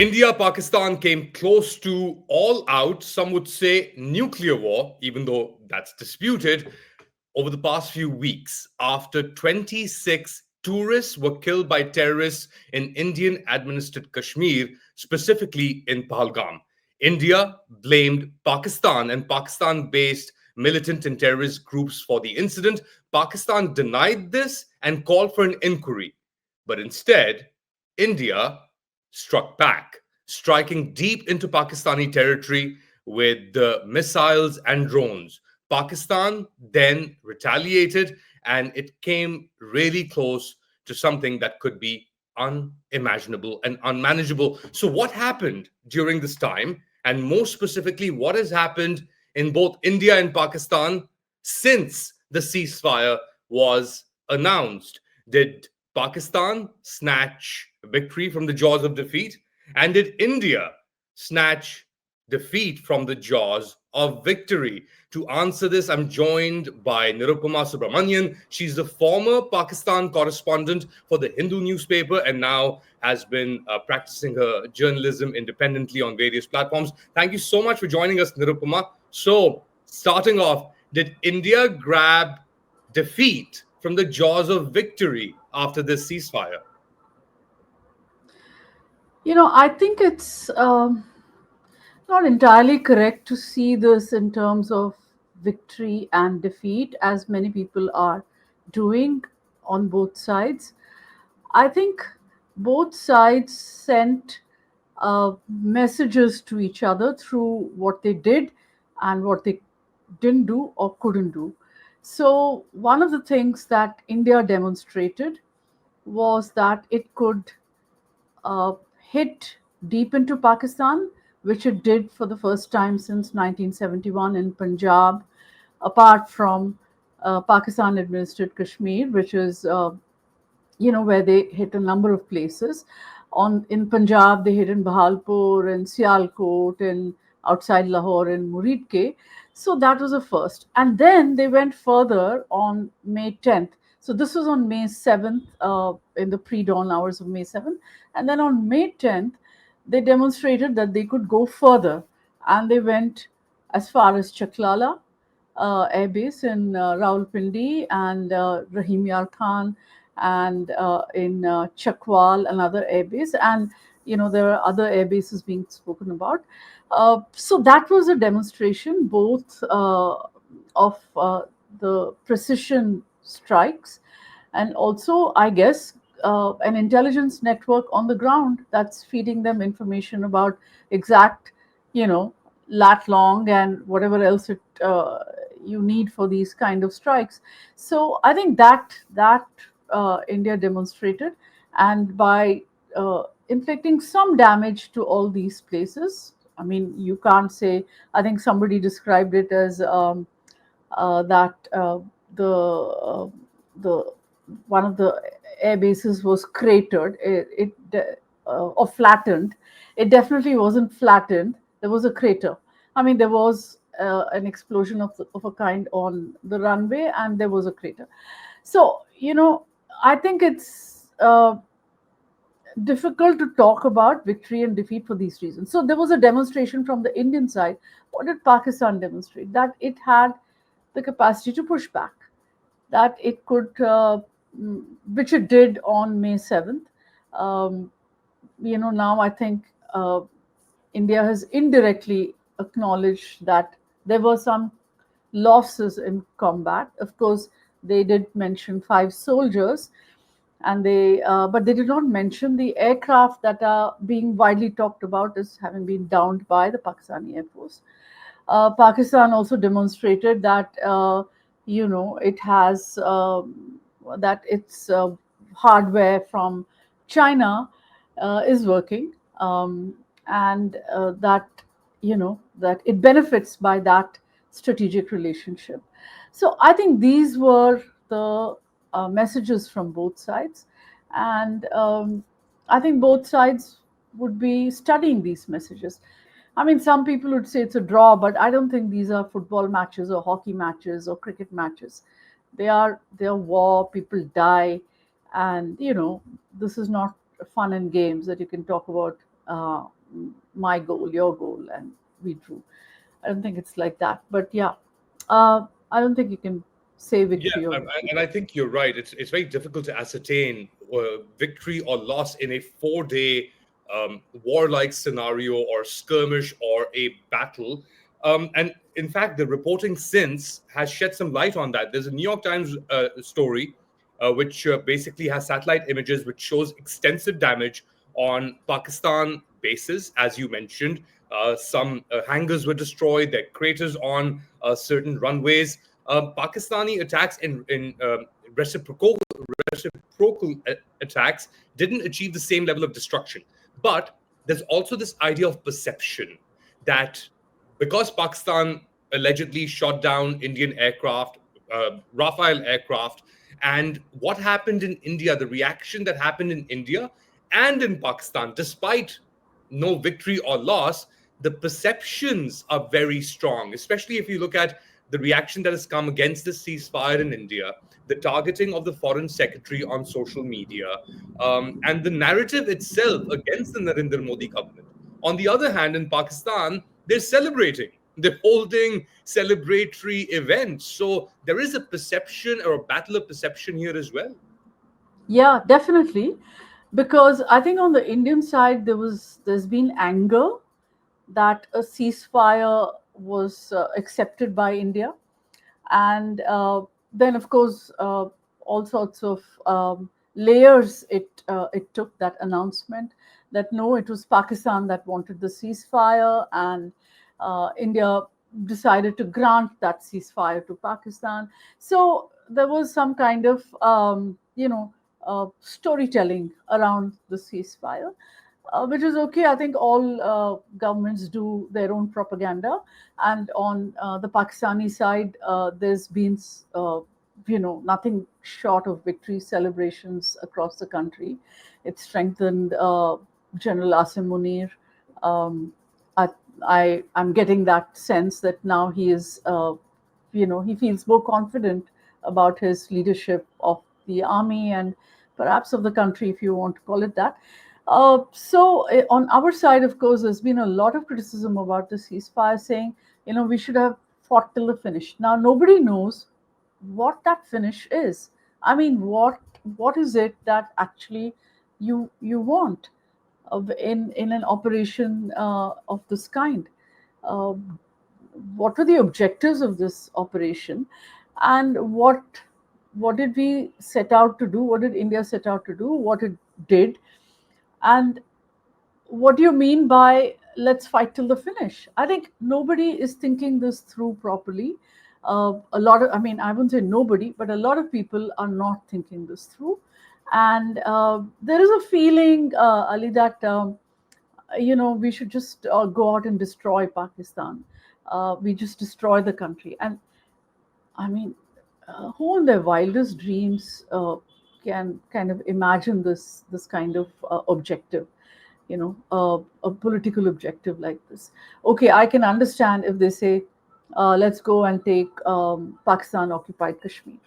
India Pakistan came close to all out, some would say nuclear war, even though that's disputed, over the past few weeks after 26 tourists were killed by terrorists in Indian administered Kashmir, specifically in Pahalgam. India blamed Pakistan and Pakistan based militant and terrorist groups for the incident. Pakistan denied this and called for an inquiry. But instead, India struck back, striking deep into Pakistani territory with the missiles and drones. Pakistan then retaliated, and it came really close to something that could be unimaginable and unmanageable. So, what happened during this time, and more specifically, what has happened in both India and Pakistan since the ceasefire was announced? Did Pakistan snatch victory from the jaws of defeat? And did India snatch defeat from the jaws of victory? To answer this, I'm joined by Nirupama Subramanian. She's the former Pakistan correspondent for the Hindu newspaper and now has been practicing her journalism independently on various platforms. Thank you so much for joining us, Nirupama. So, starting off, did India grab defeat from the jaws of victory after this ceasefire? I think it's not entirely correct to see this in terms of victory and defeat, as many people are doing on both sides. I think both sides sent messages to each other through what they did and what they didn't do or couldn't do. So, one of the things that India demonstrated was that it could uh, hit deep into Pakistan, which it did for the first time since 1971 in Punjab, apart from Pakistan administered Kashmir, which is where they hit a number of places. On in Punjab, they hit in Bahalpur and Sialkot and outside Lahore and Muridke. So that was a first. And then they went further on May 10th. So this was on May 7th, in the pre-dawn hours of May 7th. And then on May 10th, they demonstrated that they could go further. And they went as far as Chaklala Air Base in Rawalpindi and Rahim Yar Khan and in Chakwal, another air base, and there are other air bases being spoken about. So that was a demonstration both of the precision strikes and also, I guess, an intelligence network on the ground that's feeding them information about exact, you know, lat long and whatever else you need for these kind of strikes. So I think that India demonstrated, and by inflicting some damage to all these places. I mean, you can't say. I think somebody described it as that the the one of the air bases was cratered, or flattened. It definitely wasn't flattened. There was a crater. I mean, there was an explosion of a kind on the runway, and there was a crater. So, I think it's difficult to talk about victory and defeat for these reasons. So there was a demonstration from the Indian side. What did Pakistan demonstrate? That it had the capacity to push back, that it could, which it did on May 7th. Um, now I think India has indirectly acknowledged that there were some losses in combat. Of course, they did mention 5 soldiers, and but they did not mention the aircraft that are being widely talked about as having been downed by the Pakistani Air Force. Pakistan also demonstrated that it has that its hardware from China is working, and that it benefits by that strategic relationship. So I think these were the messages from both sides, and I think both sides would be studying these messages. I mean, some people would say it's a draw, but I don't think these are football matches or hockey matches or cricket matches. They are war. People die, and this is not fun and games that you can talk about uh, my goal, your goal, and we drew. I don't think it's like that. But yeah, I don't think you can say Yeah, victory or defeat. and I think you're right. It's very difficult to ascertain victory or loss in a 4 day warlike scenario or skirmish or a battle. And in fact, the reporting since has shed some light on that. There's a New York Times story which basically has satellite images which shows extensive damage on Pakistan bases, as you mentioned. Some hangars were destroyed. There are craters on certain runways. Pakistani attacks in reciprocal attacks didn't achieve the same level of destruction. But there's also this idea of perception that because Pakistan allegedly shot down Indian aircraft, Rafale aircraft, and what happened in India, the reaction that happened in India and in Pakistan, despite no victory or loss, the perceptions are very strong, especially if you look at the reaction that has come against the ceasefire in India, the targeting of the foreign secretary on social media, and the narrative itself against the Narendra Modi government. On the other hand, in Pakistan, they're celebrating. They're holding celebratory events. So there is a perception or a battle of perception here as well. Yeah, definitely, because I think on the Indian side there's been anger that a ceasefire was accepted by India, and then of course all sorts of layers it took, that announcement that no, it was Pakistan that wanted the ceasefire, and India decided to grant that ceasefire to Pakistan. So there was some kind of storytelling around the ceasefire, which is okay. I think all governments do their own propaganda, and on the Pakistani side, there's been nothing short of victory celebrations across the country. It strengthened General Asim Munir. Um, I, I'm getting that sense that now he is, he feels more confident about his leadership of the army and perhaps of the country, if you want to call it that. On our side, of course, there's been a lot of criticism about the ceasefire, saying, we should have fought till the finish. Now, nobody knows what that finish is. I mean, what is it that actually you want in an operation of this kind? Uh, what were the objectives of this operation, and what did we set out to do? What did India set out to do? What it did, and what do you mean by let's fight till the finish? I think nobody is thinking this through properly. A lot of, I mean, I wouldn't say nobody, but a lot of people are not thinking this through. And there is a feeling, Ali, that, we should just go out and destroy Pakistan. We just destroy the country. And I mean, who in their wildest dreams can kind of imagine this kind of objective, a political objective like this? Okay, I can understand if they say, let's go and take Pakistan occupied Kashmir.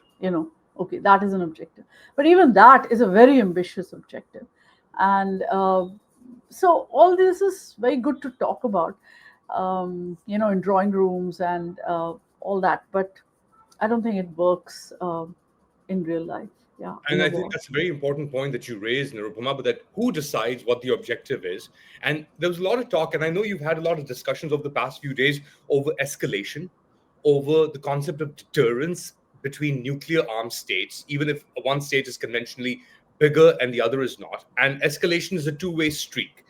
Okay, that is an objective, but even that is a very ambitious objective, and so all this is very good to talk about, in drawing rooms and all that, but I don't think it works in real life. Yeah, in And a I think war. that's a very important point that you raised, Nirupama, but that who decides what the objective is? And there was a lot of talk, and I know you've had a lot of discussions over the past few days over escalation, over the concept of deterrence between nuclear armed states, even if one state is conventionally bigger and the other is not. And escalation is a two-way streak.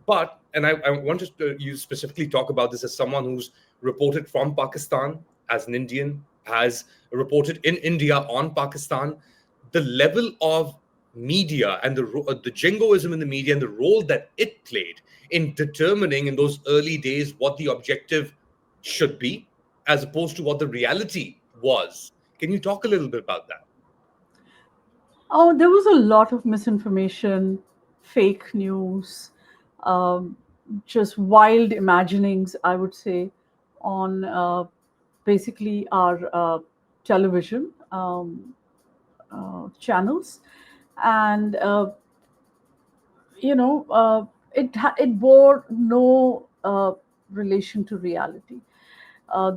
But, and I wanted to you specifically talk about this as someone who's reported from Pakistan, as an Indian, has reported in India on Pakistan, the level of media and the jingoism in the media and the role that it played in determining in those early days what the objective should be as opposed to what the reality was. Can you talk a little bit about that? Oh, there was a lot of misinformation, fake news, um, just wild imaginings, I would say, on basically our television channels. And, it bore no relation to reality.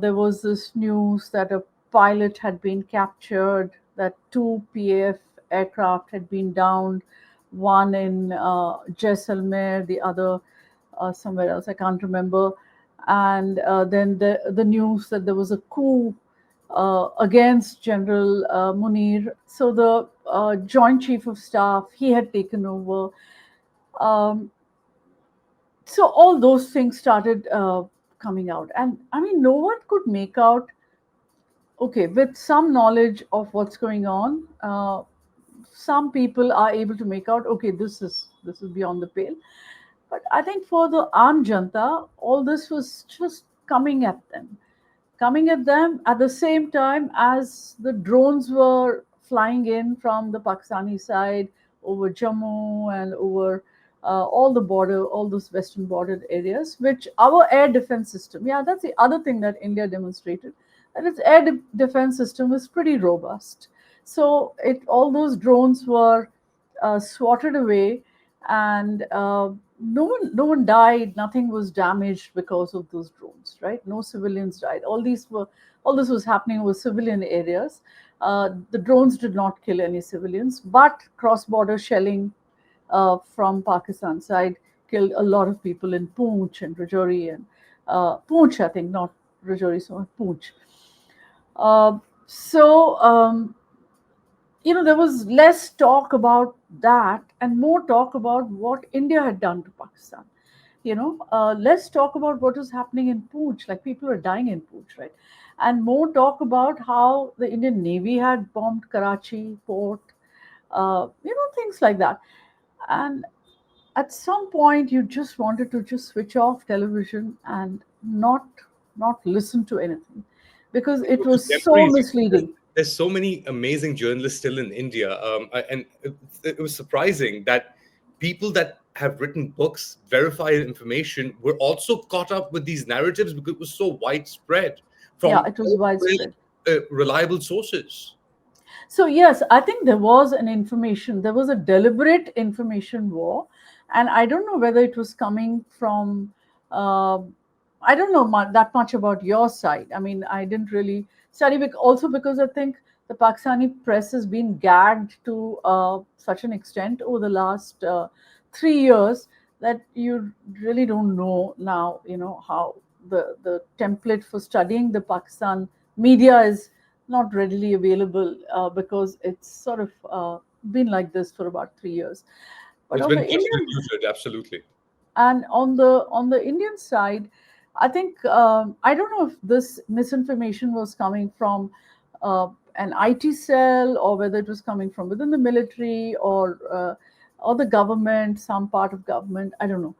There was this news that a pilot had been captured, that two PAF aircraft had been downed, one in Jaisalmer, the other somewhere else, I can't remember. And then the news that there was a coup against General Munir. So the Joint Chief of Staff, he had taken over. Um, so all those things started coming out, and I mean, no one could make out. Okay, with some knowledge of what's going on, some people are able to make out. Okay, this is beyond the pale. But I think for the Aam Janta, all this was just coming at them at the same time as the drones were flying in from the Pakistani side over Jammu and over all the border, all those western bordered areas, which our air defense system, yeah, that's the other thing that India demonstrated, that its air defense system is pretty robust. So all those drones were swatted away, and no one died, nothing was damaged because of those drones, right? No civilians died. All this was happening over civilian areas. The drones did not kill any civilians, but cross-border shelling from Pakistan side killed a lot of people in Poonch and Rajouri and Poonch, I think, not Rajouri, so Poonch. So there was less talk about that and more talk about what India had done to Pakistan. Less talk about what was happening in Poonch, like people were dying in Poonch, right? And more talk about how the Indian Navy had bombed Karachi port, things like that. And at some point, you just wanted to just switch off television and not listen to anything because it To was so memories. misleading. There's so many amazing journalists still in India, and it was surprising that people that have written books, verified information, were also caught up with these narratives because it was so widespread Yeah, from it was widespread. reliable sources. So yes, I think there was a deliberate information war, and I don't know whether it was coming from. Uh, I don't know that much about your side. I mean, I didn't really study, also because I think the Pakistani press has been gagged to such an extent over the last 3 years that you really don't know now. How the template for studying the Pakistan media is not readily available because it's sort of been like this for about 3 years. But It's on been the just Indian diluted, absolutely. and on the Indian side, I think I don't know if this misinformation was coming from an IT cell or whether it was coming from within the military or the government, some part of government. I don't know,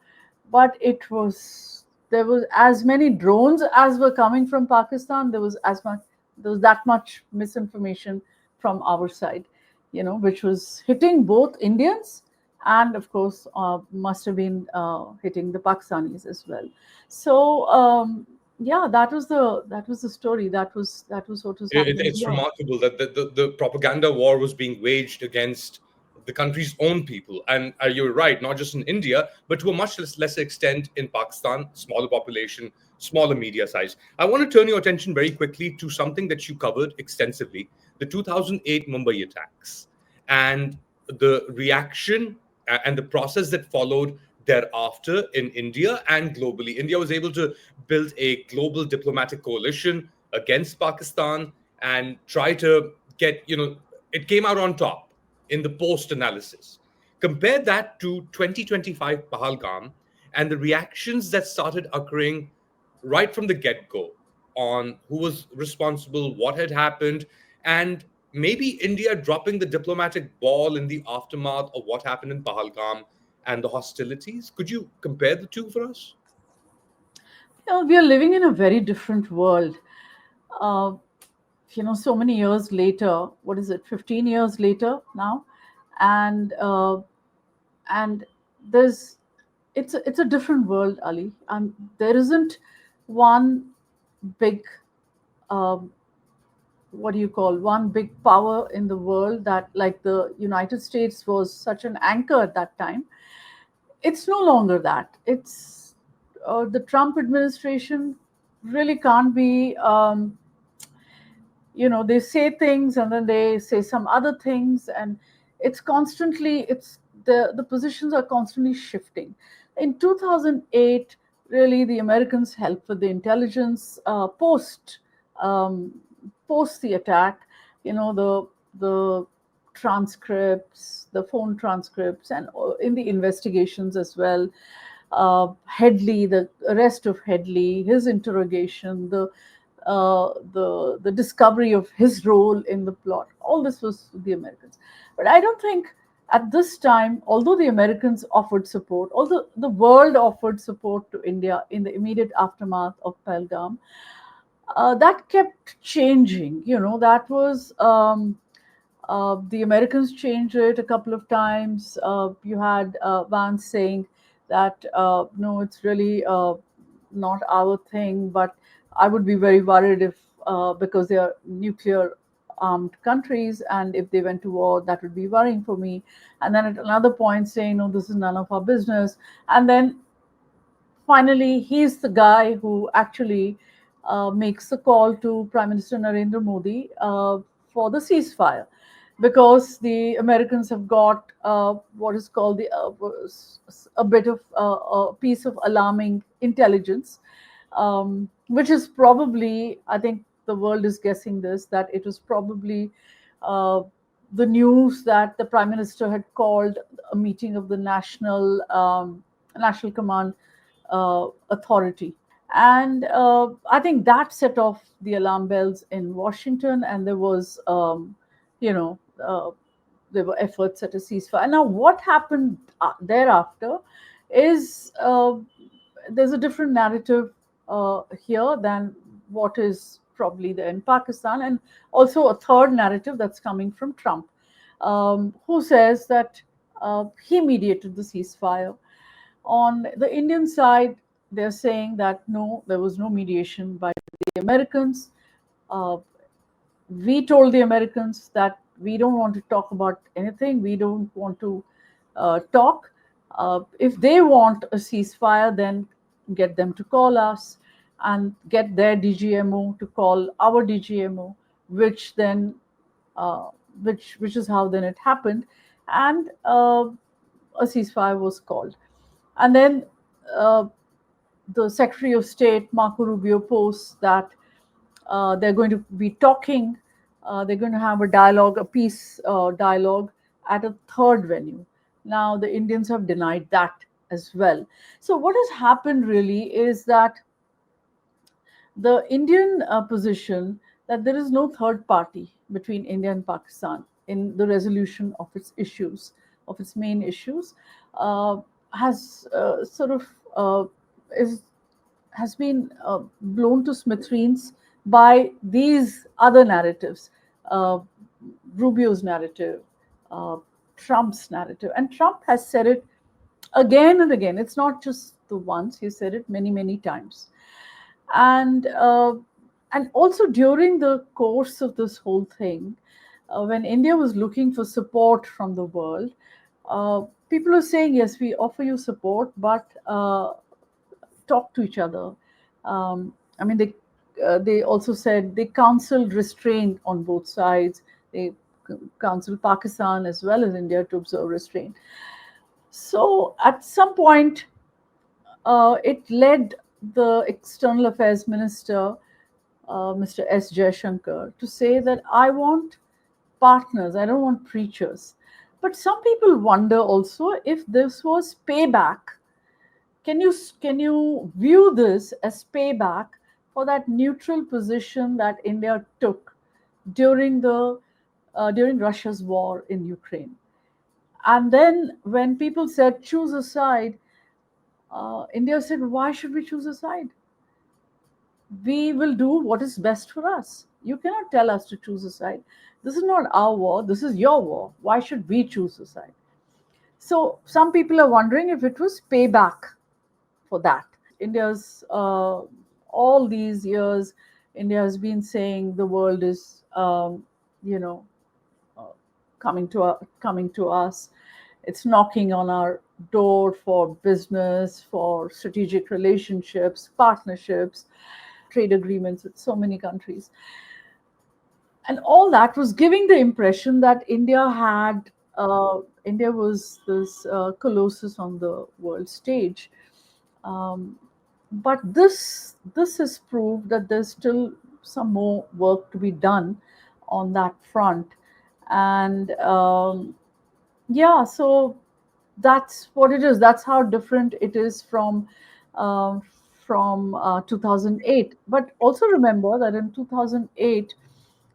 but there was as many drones as were coming from Pakistan. There was that much misinformation from our side, which was hitting both Indians and of course must have been hitting the Pakistanis as well. So yeah, that was the story. That was what was happening It's here. remarkable that the propaganda war was being waged against the country's own people. And you're right, not just in India, but to a much lesser extent in Pakistan, smaller population, smaller media size. I want to turn your attention very quickly to something that you covered extensively, the 2008 Mumbai attacks, and the reaction and the process that followed thereafter in India and globally. India was able to build a global diplomatic coalition against Pakistan and try to get, it came out on top in the post analysis. Compare that to 2025 Pahalgam and the reactions that started occurring right from the get go on who was responsible, what had happened, and maybe India dropping the diplomatic ball in the aftermath of what happened in Pahalgam and the hostilities. Could you compare the two for us? We are living in a very different world. Uh, so many years later, what is it, 15 years later now? And uh, and there's it's a different world, Ali. There isn't one big um, what do you call one big power in the world that, like the United States was such an anchor at that time. it's no longer that. It's the Trump administration really can't be. They say things and then they say some other things, and the positions are constantly shifting. In 2008, really, the Americans helped with the intelligence um, post the attack. The transcripts, the phone transcripts, and in the investigations as well. Headley, the arrest of Headley, his interrogation, the discovery of his role in the plot. All this was the Americans. But I don't think at this time, although the Americans offered support, although the world offered support to India in the immediate aftermath of Pahalgam, that kept changing. That was the Americans changed it a couple of times. You had Vance saying that no, it's really not our thing, but I would be very worried if, because they are nuclear armed countries, and if they went to war, that would be worrying for me. And then at another point saying, no, this is none of our business. And then finally, he's the guy who actually makes the call to Prime Minister Narendra Modi for the ceasefire, because the Americans have got what is called a bit of a piece of alarming intelligence, which is probably, I think the world is guessing this, that it was probably uh, the news that the Prime Minister had called a meeting of the National Command Authority. And I think that set off the alarm bells in Washington, and you know, uh, there were efforts at a ceasefire. Now, what happened thereafter is there's a different narrative here than what is probably there in Pakistan, and also a third narrative that's coming from Trump, who says that he mediated the ceasefire. On the Indian side, they're saying that no, there was no mediation by the Americans. Uh, we told the Americans that we don't want to talk about anything. We don't want to talk. If they want a ceasefire, then get them to call us and get their DGMO to call our DGMO, which then, uh, which is how then it happened, and a ceasefire was called. And then uh, the Secretary of State, Marco Rubio, posts that they're going to be talking, they're going to have a dialogue, a peace dialogue at a third venue. Now, the Indians have denied that as well. So, what has happened really is that the Indian position that there is no third party between India and Pakistan in the resolution of its issues, of its main issues, uh, has sort of is has been blown to smithereens by these other narratives, uh, Rubio's narrative, uh, Trump's narrative. And Trump has said it again and again. It's not just the once, he said it many, many times. And also during the course of this whole thing, when India was looking for support from the world, people were saying, yes, we offer you support, but talk to each other. I mean, they also said they counseled restraint on both sides. They counseled Pakistan as well as India to observe restraint. So at some point, it led the External Affairs Minister, Mr. S. Jaishankar, to say that I want partners, I don't want preachers. But some people wonder also if this was payback. Can you view this as payback for that neutral position that India took during during Russia's war in Ukraine? And then when people said choose a side, India said, why should we choose a side? We will do what is best for us. You cannot tell us to choose a side. This is not our war, this is your war. Why should we choose a side? So some people are wondering if it was payback for that. India's all these years, India has been saying the world is, you know, coming to us. It's knocking on our door for business, for strategic relationships, partnerships, trade agreements with so many countries. And all that was giving the impression that India was this colossus on the world stage. Um, but this has proved that there's still some more work to be done on that front, and yeah, so that's what it is. That's how different it is um, from 2008. But also remember that in 2008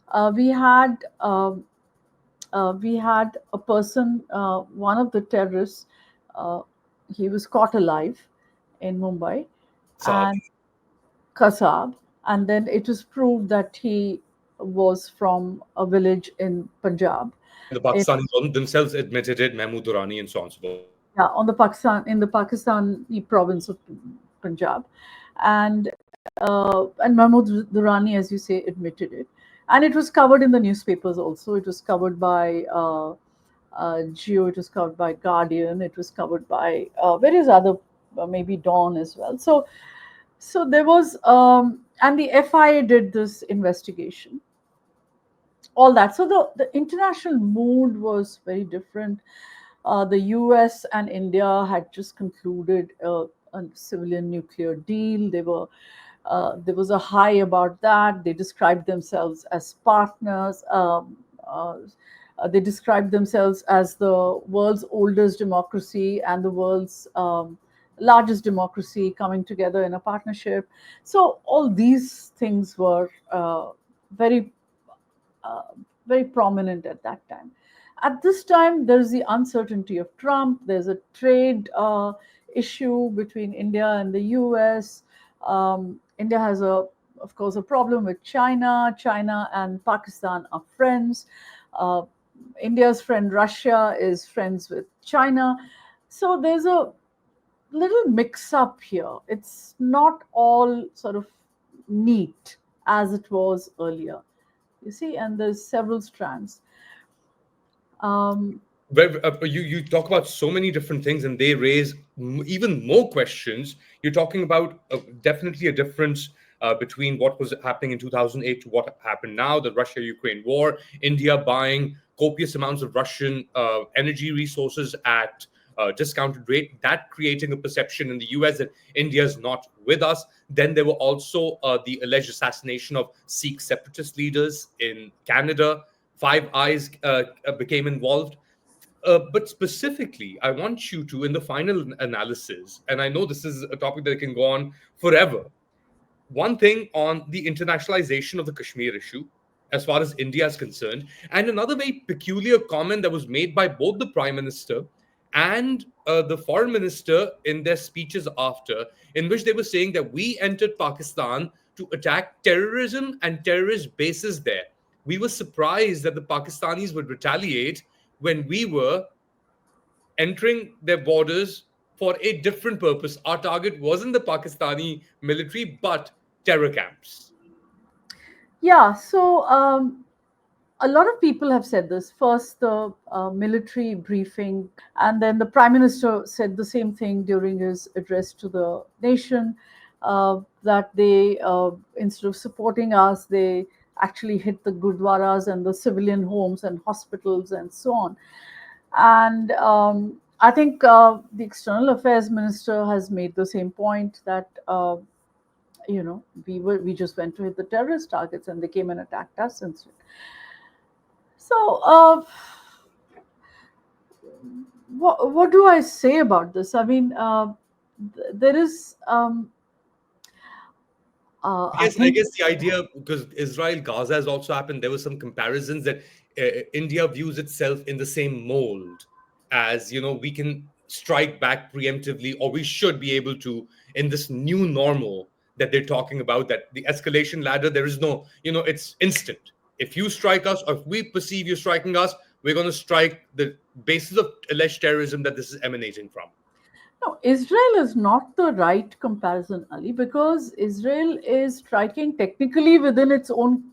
uh, we had um we had a person, one of the terrorists, uh, he was caught alive in Mumbai, Saab. and Kasab, and then it was proved that he was from a village in Punjab, And the in, Pakistanis themselves admitted it, Mahmood Durrani and so on and so forth. yeah, on the Pakistan in the Pakistani province of Punjab, and Mahmoud Durrani, as you say, admitted it, and it was covered in the newspapers also. It was covered by Geo, it was covered by Guardian, it was covered by various other, maybe Dawn as well. So there was, and the FIA did this investigation, all that. So the international mood was very different. The US and India had just concluded a civilian nuclear deal. There was a high about that. They described themselves as partners. They described themselves as the world's oldest democracy and the world's largest democracy coming together in a partnership. So all these things were very uh, very prominent at that time. At this time, there's the uncertainty of Trump. There's a trade issue between India and the US. India has of course, a problem with China. China and Pakistan are friends. Uh, India's friend Russia is friends with China. So there's a little mix up here. It's not all sort of neat as it was earlier, you see, and there's several strands. um, Where you talk about so many different things, and they raise even more questions. You're talking about definitely a difference between what was happening in 2008 to what happened now, the Russia-Ukraine war, India buying copious amounts of Russian energy resources at discounted rate, that creating a perception in the US that India is not with us. Then there were also the alleged assassination of Sikh separatist leaders in Canada. Five Eyes became involved. But specifically, I want you to, in the final analysis, and I know this is a topic that can go on forever, one thing on the internationalization of the Kashmir issue, as far as India is concerned, and another very peculiar comment that was made by both the Prime Minister and the Foreign Minister in their speeches after, in which they were saying that we entered Pakistan to attack terrorism and terrorist bases there. We were surprised that the Pakistanis would retaliate when we were entering their borders for a different purpose. Our target wasn't the Pakistani military, but terror camps. yeah, so a lot of people have said this. First, the military briefing, and then the prime minister said the same thing during his address to the nation, that they, instead of supporting us, they actually hit the gurdwaras and the civilian homes and hospitals and so on. And I think the external affairs minister has made the same point, that we just went to hit the terrorist targets and they came and attacked us instead. So what do I say about this? I mean, there is I I think, guess the idea, because Israel Gaza has also happened, there were some comparisons that India views itself in the same mold as, we can strike back preemptively, or we should be able to, in this new normal that they're talking about, that the escalation ladder, there is no, it's instant. If you strike us, or if we perceive you striking us, we're going to strike the basis of alleged terrorism that this is emanating from. no, Israel is not the right comparison, Ali, because Israel is striking technically within its own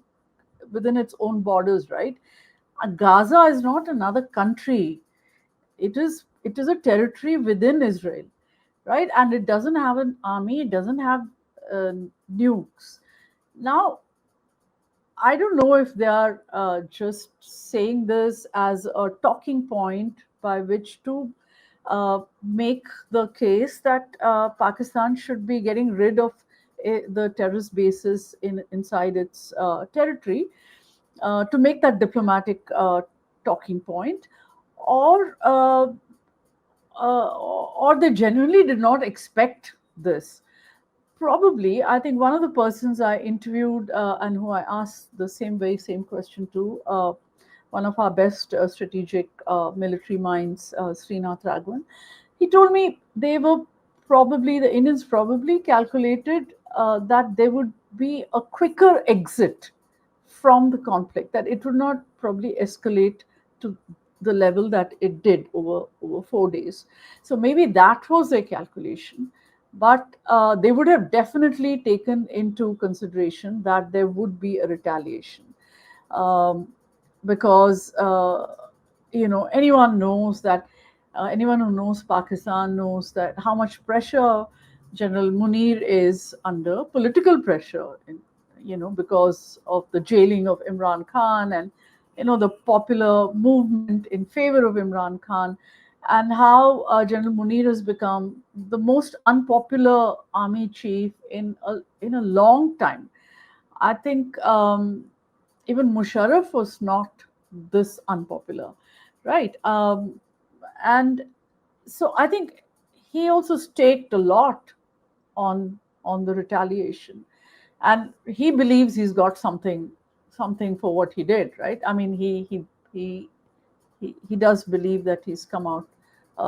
borders, right? Gaza is not another country. It is it is a territory within Israel, right? And it doesn't have an army, it doesn't have uh, nukes. Now, I don't know if they are just saying this as a talking point by which to make the case that Pakistan should be getting rid of the terrorist bases inside its territory, to make that diplomatic talking point, or or they genuinely did not expect this. Probably, I think one of the persons I interviewed and who I asked the same question to, one of our best strategic military minds, Srinath Raghavan, he told me the Indians probably calculated that there would be a quicker exit from the conflict, that it would not probably escalate to the level that it did over 4 days. So maybe that was their calculation, but they would have definitely taken into consideration that there would be a retaliation, um, because anyone knows that anyone who knows Pakistan knows that how much pressure General Munir is under, political pressure, because of the jailing of Imran Khan, and the popular movement in favor of Imran Khan, and how General Munir has become the most unpopular army chief in a long time. I think even Musharraf was not this unpopular, right? And so I think he also staked a lot on the retaliation, and he believes he's got something for what he did, right? I mean, he he does believe that he's come out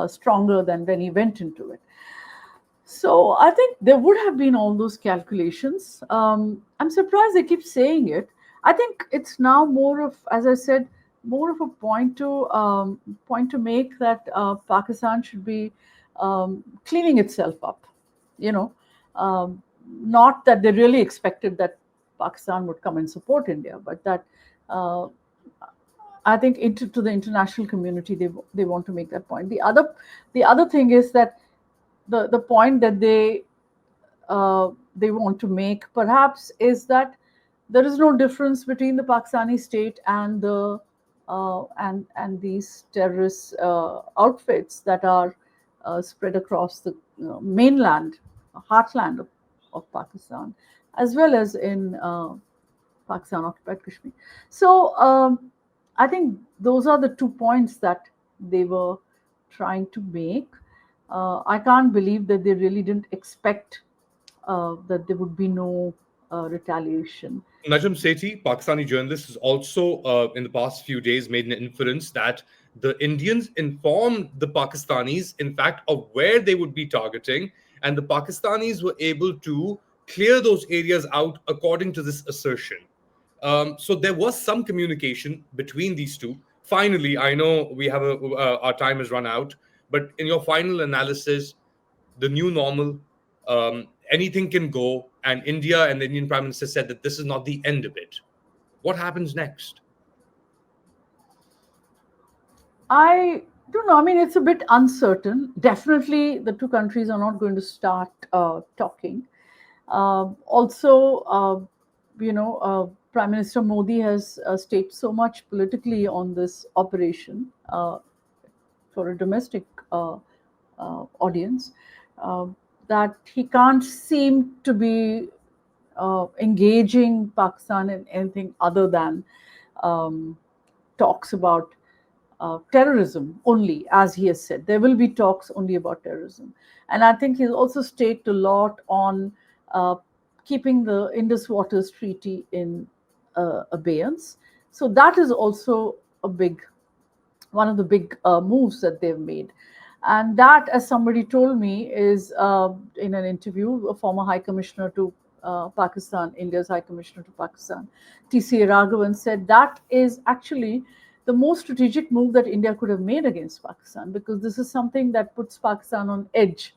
stronger than when he went into it. So I think there would have been all those calculations. I'm surprised they keep saying it. I think it's now more of, as I said, more of a point to make that Pakistan should be cleaning itself up. You know, not that they really expected that Pakistan would come and support India, but that uh, I think to the international community they want to make that point. The other thing is that the point that they want to make perhaps is that there is no difference between the Pakistani state and these terrorist outfits that are spread across the mainland, heartland of Pakistan, as well as in Pakistan occupied Kashmir. So I think those are the 2 points that they were trying to make. I can't believe that they really didn't expect that there would be no retaliation. Najam Sethi, Pakistani journalist, has also, in the past few days, made an inference that the Indians informed the Pakistanis, in fact, of where they would be targeting, and the Pakistanis were able to clear those areas out according to this assertion. So there was some communication between these two. Finally, I know we have our time has run out, but in your final analysis, the new normal, anything can go, and India and the Indian Prime Minister said that this is not the end of it. What happens next? I don't know. I mean, it's a bit uncertain. Definitely, the two countries are not going to start talking. Also, Prime Minister Modi has staked so much politically on this operation for a domestic audience, uh, that he can't seem to be engaging Pakistan in anything other than um, talks about terrorism only, as he has said. There will be talks only about terrorism. And I think he's also staked a lot on uh, keeping the Indus Waters Treaty in abeyance. So that is also one of the big moves that they've made. And that, as somebody told me, is in an interview, a former High Commissioner to Pakistan, India's High Commissioner to Pakistan, TCA Raghavan, said that is actually the most strategic move that India could have made against Pakistan, because this is something that puts Pakistan on edge.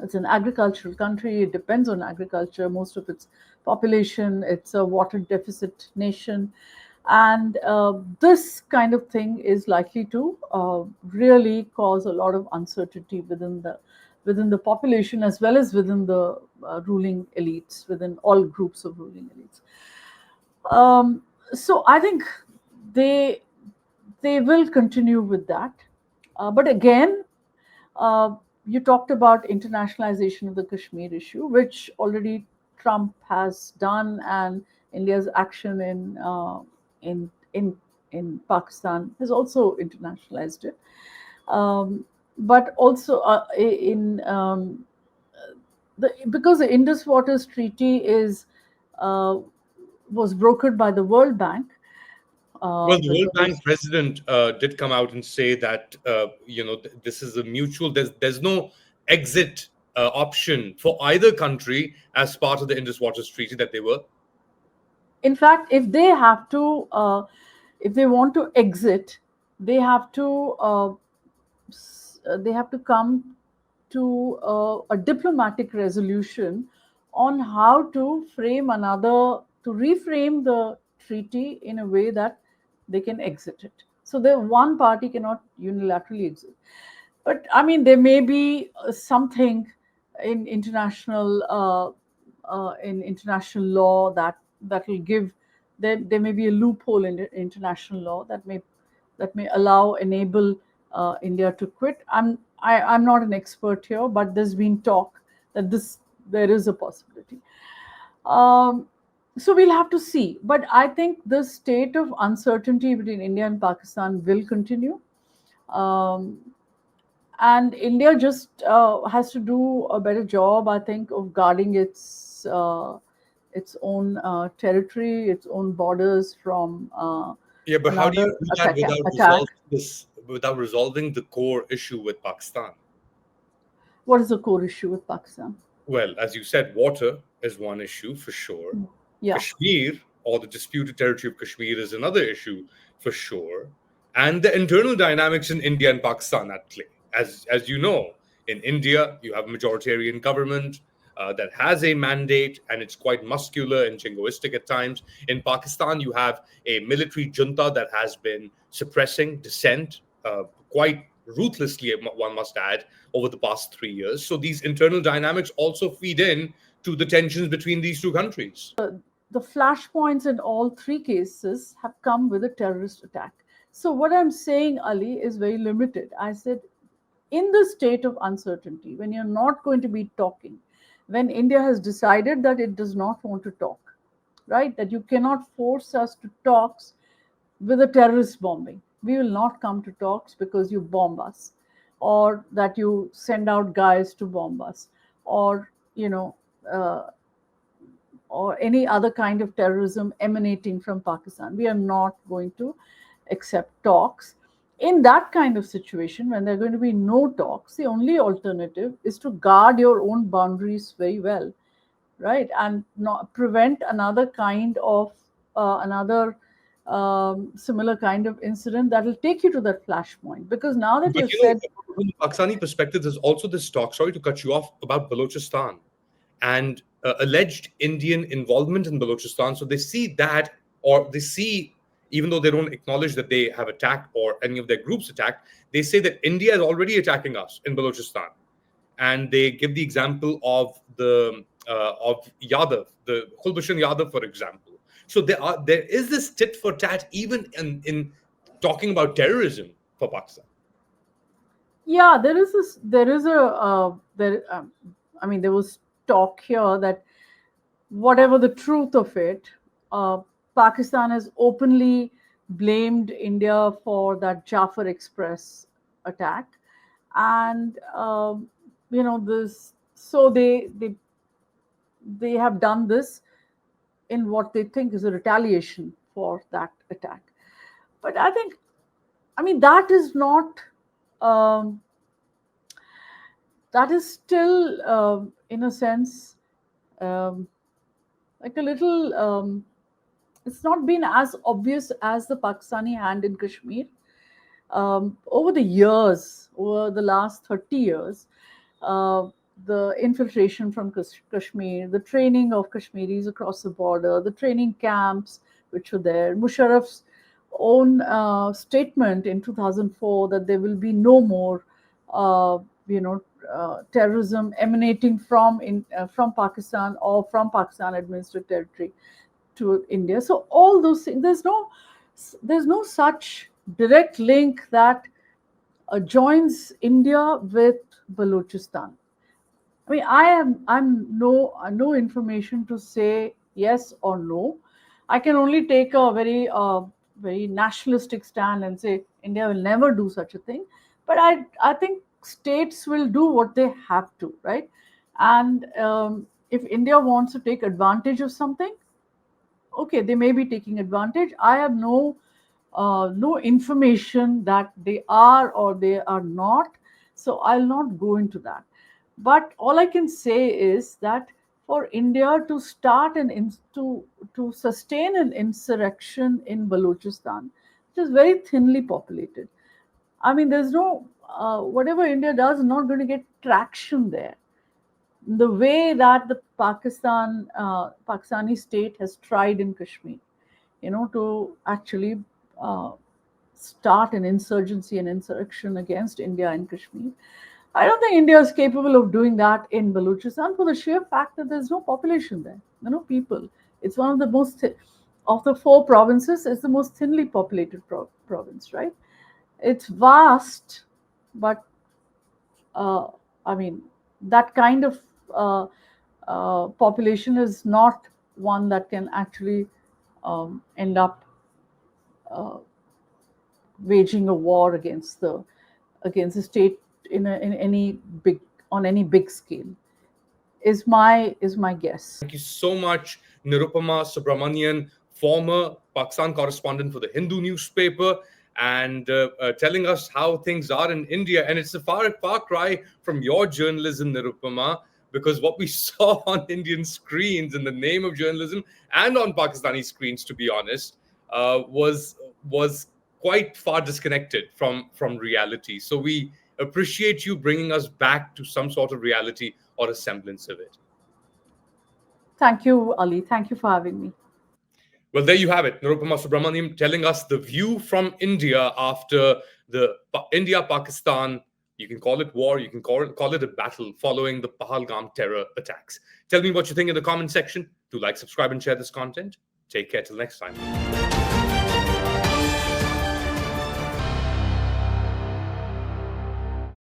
It's an agricultural country. It depends on agriculture. Most of its population. It's a water deficit nation. And this kind of thing is likely to really cause a lot of uncertainty within the population, as well as within the ruling elites, within all groups of ruling elites. So I think they they will continue with that. But again, uh, you talked about internationalization of the Kashmir issue, which already Trump has done, and India's action in in in Pakistan has also internationalized it. But also in because the Indus Waters Treaty is uh, was brokered by the World Bank. Well, the World Bank Because president did come out and say that this is a mutual. There's no exit option for either country as part of the Indus Waters Treaty that they were. in fact, if they want to exit, they have to they have to come to a diplomatic resolution on how to reframe the treaty in a way that they can exit it. So the one party cannot unilaterally exit. But I mean, there may be something in international law that will give there may be a loophole in international law that may enable India to quit. I'm not an expert here, but there's been talk that this there is a possibility. Um, so we'll have to see. But I think the state of uncertainty between India and Pakistan will continue. Um, and India just has to do a better job, I think, of guarding its own territory, its own borders from Yeah, but how do you another do that attack. without resolving the core issue with Pakistan? What is the core issue with Pakistan? Well, as you said, water is one issue for sure. Yeah. Kashmir, or the disputed territory of Kashmir, is another issue for sure. And the internal dynamics in India and Pakistan at play. As you know, in India, you have a majoritarian government that has a mandate, and it's quite muscular and jingoistic at times. In Pakistan, you have a military junta that has been suppressing dissent quite ruthlessly, one must add, over the past 3 years. So these internal dynamics also feed in to the tensions between these two countries. The flashpoints in all three cases have come with a terrorist attack. So what I'm saying, Ali, is very limited. I said, in the state of uncertainty, when you're not going to be talking, when India has decided that it does not want to talk, right? That you cannot force us to talks with a terrorist bombing. We will not come to talks because you bomb us, or that you send out guys to bomb us, or uh, or any other kind of terrorism emanating from Pakistan. We are not going to accept talks. In that kind of situation, when there are going to be no talks, the only alternative is to guard your own boundaries very well, right? And not prevent another kind of another similar kind of incident that will take you to that flashpoint. Because now that But you've said, from the Pakistani perspective, there's also this talk, sorry to cut you off, about Balochistan and alleged Indian involvement in Balochistan. So they see that, or they see, even though they don't acknowledge that they have attacked or any of their groups attacked, they say that India is already attacking us in Balochistan. And they give the example of Yadav, the Kulbhushan Yadav, for example. So there is this tit for tat even in talking about terrorism for Pakistan. yeah, there is a there I mean, there was talk here that whatever the truth of it, Pakistan has openly blamed India for that Jafar Express attack, and this. So they have done this in what they think is a retaliation for that attack. But I mean, that is not. Um, that is still, in a sense, um, like a little. It's not been as obvious as the Pakistani hand in Kashmir. Over the years, over the last 30 years, uh, the infiltration from Kashmir, the training of Kashmiris across the border, the training camps, which were there. Musharraf's own statement in 2004 that there will be no more, uh, you know, terrorism emanating from Pakistan or from Pakistan administered territory to India. So all those things, there's no such direct link that joins India with Balochistan. I mean, I'm no information to say yes or no. I can only take a very nationalistic stand and say India will never do such a thing. But I think states will do what they have to, right? And if India wants to take advantage of something, okay, they may be taking advantage. I have no information that they are or they are not, so I'll not go into that. But all I can say is that for India to start to sustain an insurrection in Balochistan, which is very thinly populated, I mean, there's no whatever India does is not going to get traction there. The way that the Pakistani state has tried in Kashmir, to actually uh, start an insurgency and insurrection against India in Kashmir. I don't think India is capable of doing that in Balochistan for the sheer fact that there's no population there, no people. It's one of the of the four provinces, it's the most thinly populated province, right? It's vast, but uh, I mean, that kind of uh, population is not one that can actually end up uh, waging a war against the state in any big on any big scale. Is my guess. Thank you so much, Nirupama Subramanian, former Pakistan correspondent for the Hindu newspaper, and telling us how things are in India. And it's a far cry from your journalism, Nirupama, because what we saw on Indian screens in the name of journalism and on Pakistani screens, to be honest, was quite far disconnected from reality. So we appreciate you bringing us back to some sort of reality or a semblance of it. Thank you, Ali. Thank you for having me. Well, there you have it. Nirupama Subramanian telling us the view from India after the India-Pakistan, you can call it war, you can call it a battle following the Pahalgam terror attacks. Tell me what you think in the comment section. Do like, subscribe, and share this content. Take care till next time.